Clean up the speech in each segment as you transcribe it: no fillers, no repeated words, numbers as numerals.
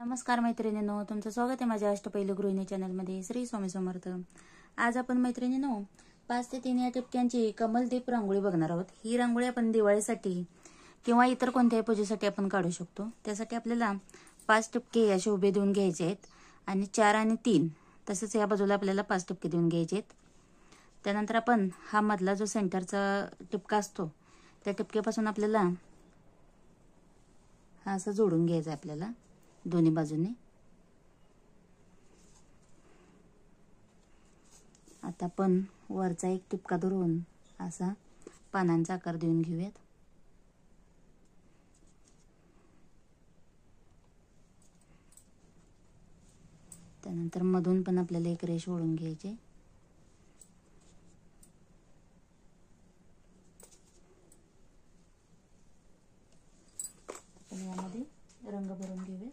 नमस्कार मैत्रिणींनो, तुमचं स्वागत आहे माझ्या अष्टपैलू गृहिणी चॅनलमध्ये. श्री स्वामी समर्थ. आज आपण मैत्रिणींनो 5 ते 3 या टिपक्यांची कमलदीप रांगोळी बघणार आहोत. ही रांगोळी आपण दिवाळीसाठी किंवा इतर कोणत्याही पूजेसाठी आपण काढू शकतो. त्यासाठी आपल्याला 5 टिपके असे उभे देऊन घ्यायचे आहेत आणि 4 आणि 3 तसेच या बाजूला आपल्याला 5 टिपके देऊन घ्यायचे आहेत. त्यानंतर आपण हा मधला जो सेंटरचा टिपका असतो त्या टिपक्यापासून आपल्याला हा असं जोडून घ्यायचा आपल्याला दोन्ही बाजूने. आता आपण वरचा एक टिपका धरून असा पानांचा आकार देऊन घेऊयात. त्यानंतर मधून पण आपल्याला एक रेष ओढून घ्यायची. यामध्ये रंग भरून घेऊया.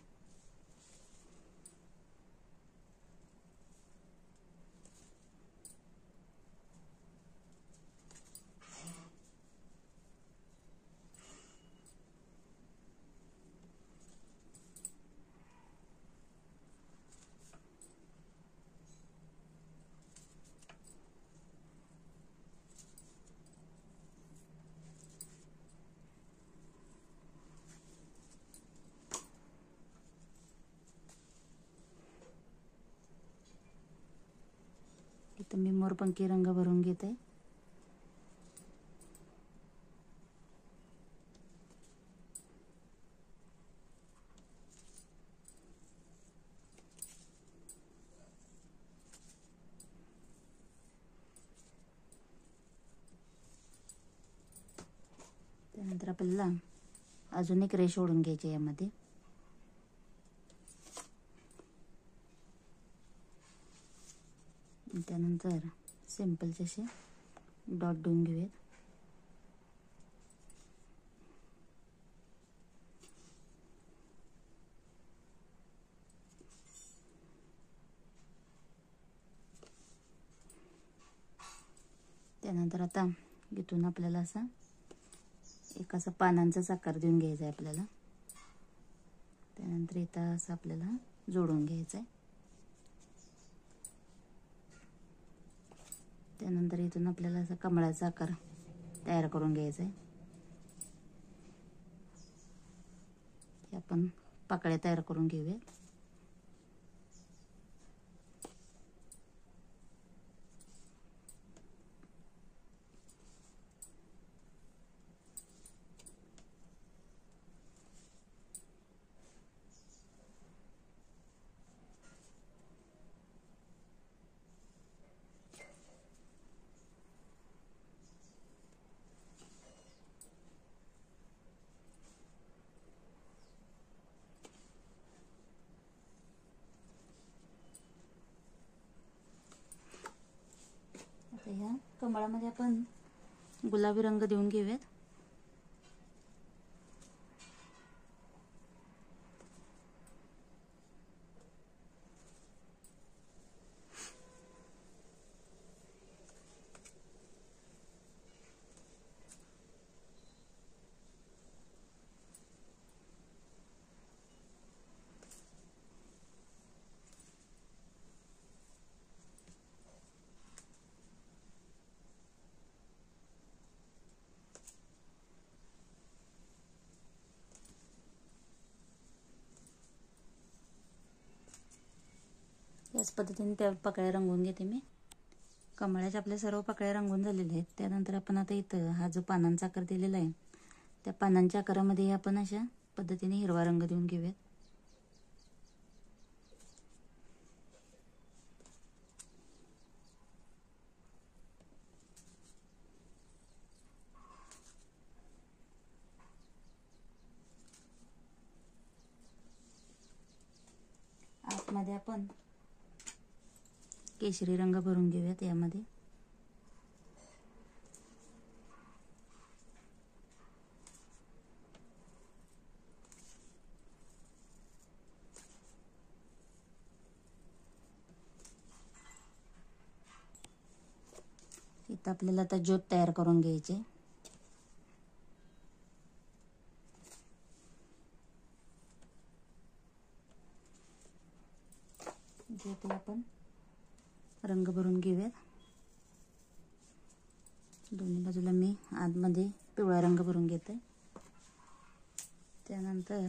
इथं मी मोरपंखी रंग भरून घेते. त्यानंतर आपल्याला अजून एक रेष ओढून घ्यायची यामध्ये. त्यानंतर सिंपलचे असे डॉट देऊन घेऊयात. त्यानंतर आता इथून आपल्याला असा एक असा पानांचाच आकार देऊन घ्यायचा आहे आपल्याला. त्यानंतर इथं असं आपल्याला जोडून घ्यायचं आहे. त्यानंतर इथून आपल्याला असा कमळाचा आकार तयार करून घ्यायचा आहे. आपण पाकळ्या तयार करून घेऊया. ह्या कमळामध्ये आपण गुलाबी रंग देऊन घेऊयात. याच पद्धतीने त्या पाकळ्या रंगवून घेते मी. कमळाच्या आपल्या सर्व पाकळ्या रंगवून झालेल्या आहेत. त्यानंतर आपण आता इथं हा जो पानांचा आकार दिलेला आहे त्या पानांच्या आकारामध्ये आपण अशा पद्धतीने हिरवा रंग देऊन घेऊयात. आतमध्ये आपण केशरी रंग भरून घेऊयात यामध्ये. इथं आपल्याला आता ज्योत तयार करून घ्यायची. इथे आपण रंग भरून घेऊयात. दोन्ही बाजूला मी आतमध्ये पिवळा रंग भरून घेते. त्यानंतर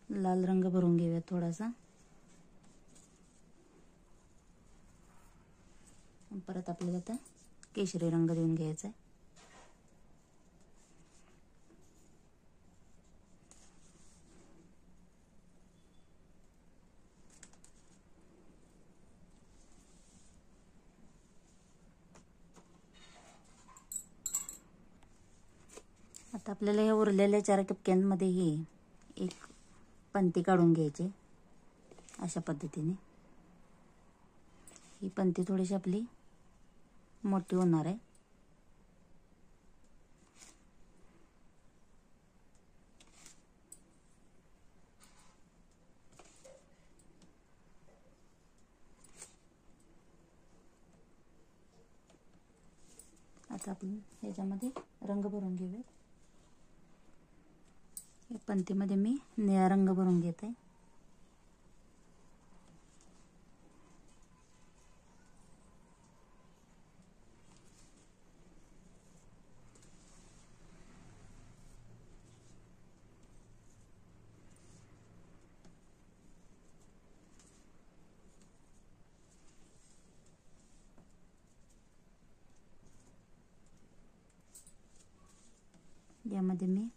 लाल रंग भरून घेऊयात थोडासा. परत आपल्याला आता केशरी रंग देऊन घ्यायचा आहे. आता आपल्याला या उरलेल्या 4 ठिपक्यांमध्येही एक पंती काढून घ्यायची. अशा पद्धतीने ही पंती थोडीशी आपली मोठी होणार आहे. आता आपण ह्याच्यामध्ये रंग भरून घेऊया. या पंतीमध्ये मी निळा रंग भरून घेते. यामध्ये मी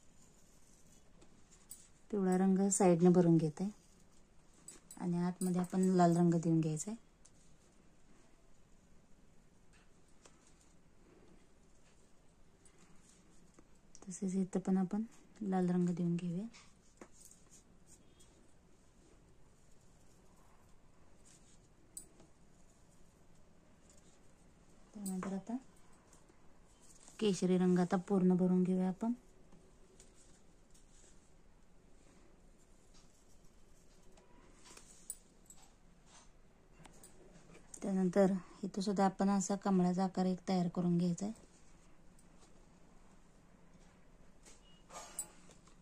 पिवळा रंग साईडने भरून घेते आणि आतमध्ये आपण लाल रंग देऊन घ्यायचा आहे. तसेच इथं पण आपण लाल रंग देऊन घेऊया. त्यानंतर आता केशरी रंग आता पूर्ण भरून घेऊया आपण. त्यानंतर इथं सुद्धा आपण असा कमळाचा आकार एक तयार करून घ्यायचा आहे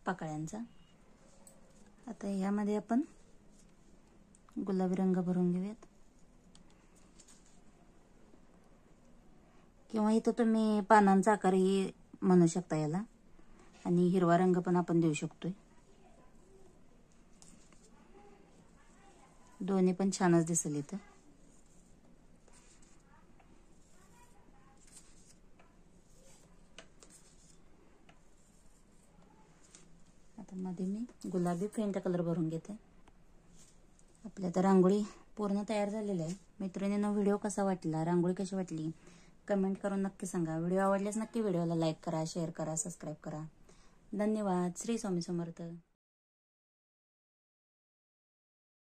पाकळ्यांचा. आता यामध्ये आपण गुलाबी रंग भरून घेऊयात किंवा इथं तुम्ही पानांचा आकारही म्हणू शकता याला आणि हिरवा रंग पण आपण देऊ शकतोय. दोन्ही पण छानच दिसेल इथं. आता मध्ये मी गुलाबी फेंट कलर भरून घेते. आपल्या तर रांगोळी पूर्ण तयार झालेली आहे. मैत्रिणींनो, व्हिडिओ कसा वाटला, रांगोळी कशी वाटली कमेंट करून नक्की सांगा. व्हिडिओ आवडल्यास नक्की व्हिडिओला लाईक करा, शेअर करा, सबस्क्राईब करा. धन्यवाद. श्री स्वामी समर्थ.